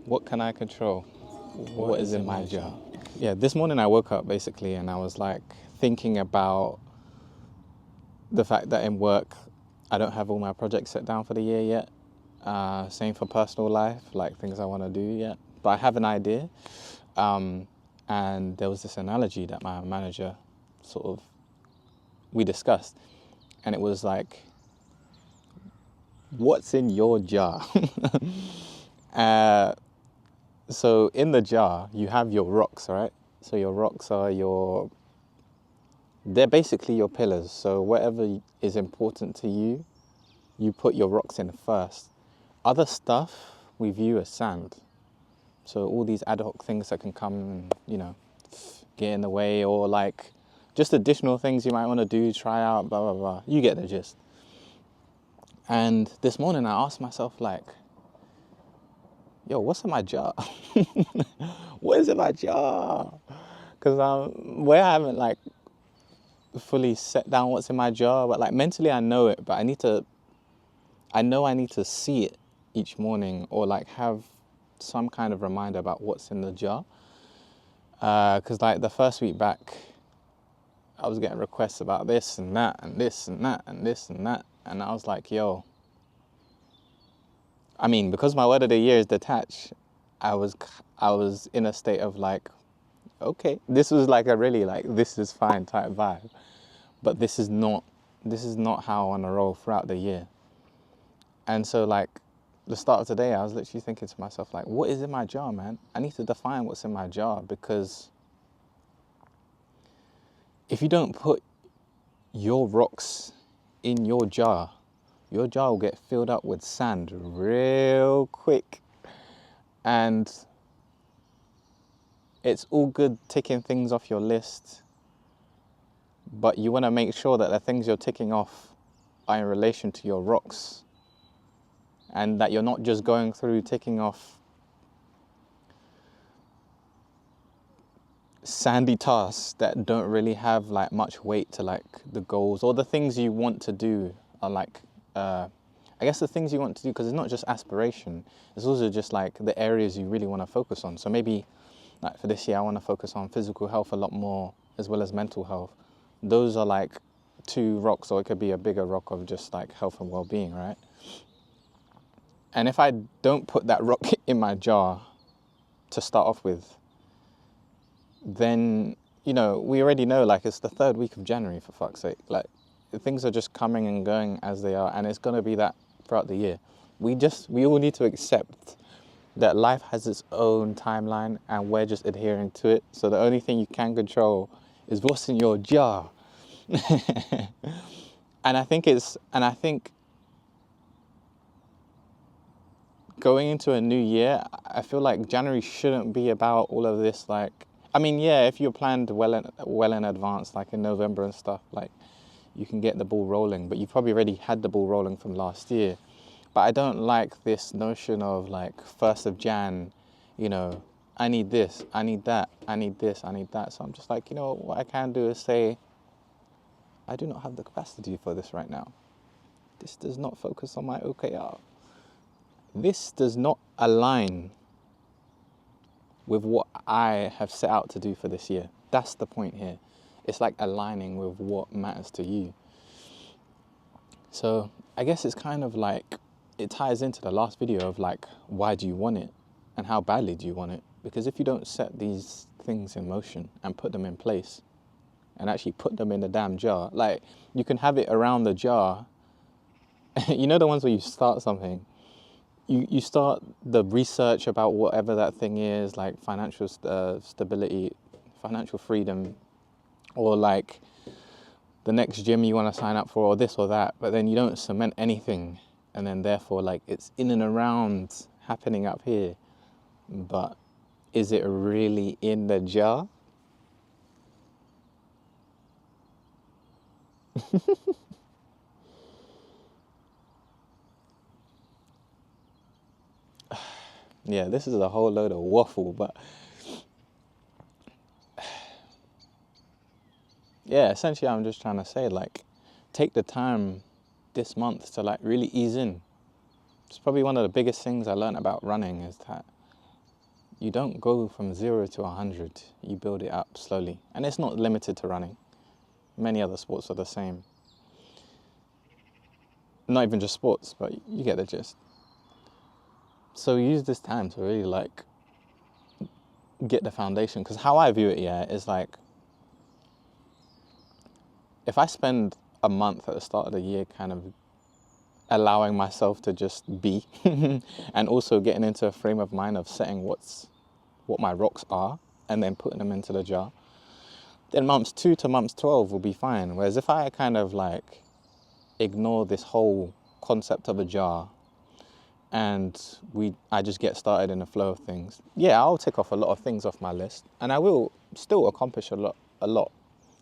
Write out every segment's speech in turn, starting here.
What can I control? What is in my jar? Yeah, this morning I woke up basically and I was like thinking about the fact that in work I don't have all my projects set down for the year yet. Same for personal life, like things I want to do yet. But I have an idea. And there was this analogy that my manager we discussed. And it was like, what's in your jar? So in the jar, you have your rocks, right? So your rocks are they're basically your pillars. So whatever is important to you, you put your rocks in first. Other stuff we view as sand. So all these ad hoc things that can come and, get in the way, or like just additional things you might want to do, try out, blah, blah, blah. You get the gist. And this morning I asked myself like, yo, what's in my jar? What is in my jar? Because where I haven't like fully set down what's in my jar, but like mentally I know it, but I know I need to see it each morning, or like have some kind of reminder about what's in the jar. Because like the first week back, I was getting requests about this and that and this and that and this and that, and I was like, yo, I mean, because my word of the year is detached, I was in a state of like, okay, this was like a really like, this is fine type vibe, but this is not how I want to roll throughout the year. And so like the start of today, I was literally thinking to myself like, what is in my jar, man? I need to define what's in my jar, because if you don't put your rocks in your jar will get filled up with sand real quick. And it's all good ticking things off your list, but you want to make sure that the things you're ticking off are in relation to your rocks, and that you're not just going through ticking off sandy tasks that don't really have like much weight to like the goals or the things you want to do. Are like I guess the things you want to do, because it's not just aspiration, it's also just like the areas you really want to focus on. So maybe like for this year I want to focus on physical health a lot more, as well as mental health. Those are like two rocks, or it could be a bigger rock of just like health and well-being, right? And if I don't put that rock in my jar to start off with, then, we already know, like, it's the third week of January, for fuck's sake. Like, things are just coming and going as they are, and it's going to be that throughout the year. We all need to accept that life has its own timeline, and we're just adhering to it. So the only thing you can control is what's in your jar. And I think going into a new year, I feel like January shouldn't be about all of this. Like, I mean, yeah, if you're planned well in advance, like in November and stuff, like you can get the ball rolling, but you probably already had the ball rolling from last year. But I don't like this notion of like 1st of Jan, I need this, I need that, I need this, I need that. So I'm just like, what I can do is say, I do not have the capacity for this right now. This does not focus on my OKR. This does not align with what I have set out to do for this year. That's the point here. It's like aligning with what matters to you. So I guess it's kind of like, it ties into the last video of like, why do you want it? And how badly do you want it? Because if you don't set these things in motion and put them in place and actually put them in the damn jar, like you can have it around the jar. The ones where you start something, you start the research about whatever that thing is, like financial stability, financial freedom, or like the next gym you want to sign up for, or this or that, but then you don't cement anything, and then therefore like it's in and around happening up here, but is it really in the jar? Yeah, this is a whole load of waffle, but yeah, essentially I'm just trying to say, like, take the time this month to like really ease in. It's probably one of the biggest things I learned about running, is that you don't go from 0 to 100. You build it up slowly. And it's not limited to running. Many other sports are the same. Not even just sports, but you get the gist. So use this time to really like get the foundation. Because how I view it, is like, if I spend a month at the start of the year kind of allowing myself to just be and also getting into a frame of mind of setting what my rocks are and then putting them into the jar, then months 2 to months 12 will be fine. Whereas if I kind of like ignore this whole concept of a jar and I just get started in the flow of things, I'll tick off a lot of things off my list and I will still accomplish a lot.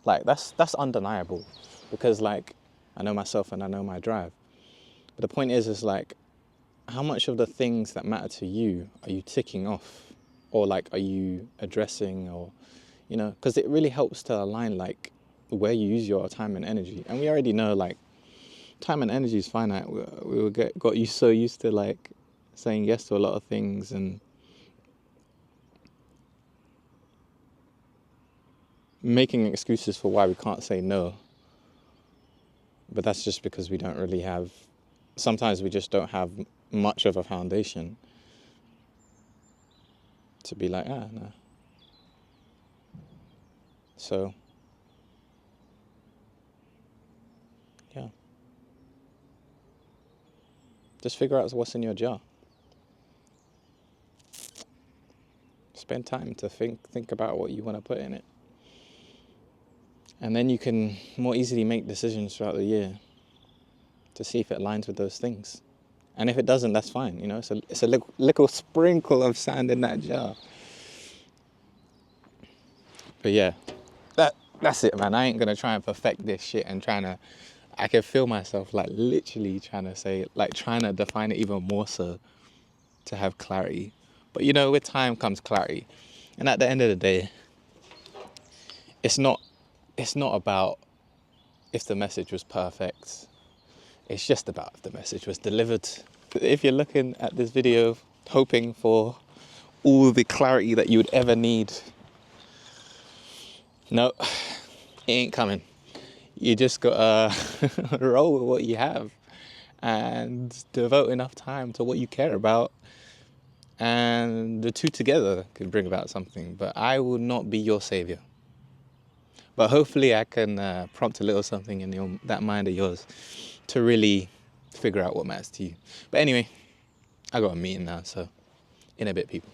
Like that's undeniable, because like I know myself and I know my drive. But the point is like, how much of the things that matter to you are you ticking off, or like are you addressing, or because it really helps to align like where you use your time and energy. And we already know like time and energy is finite. We got you so used to like saying yes to a lot of things and making excuses for why we can't say no. But that's just because we don't really have, sometimes we just don't have much of a foundation to be like, no. So, yeah. Just figure out what's in your jar. Spend time to think about what you want to put in it. And then you can more easily make decisions throughout the year to see if it aligns with those things. And if it doesn't, that's fine. It's a little sprinkle of sand in that jar. But yeah, that's it, man. I ain't going to try and perfect this shit and I can feel myself like literally trying to say, like trying to define it even more so to have clarity. But with time comes clarity. And at the end of the day, it's not about if the message was perfect. It's just about if the message was delivered. If you're looking at this video hoping for all the clarity that you would ever need, no, it ain't coming. You just gotta roll with what you have and devote enough time to what you care about, and the two together could bring about something. But I will not be your savior. But hopefully I can prompt a little something in that mind of yours to really figure out what matters to you. But anyway, I got a meeting now, so in a bit, people.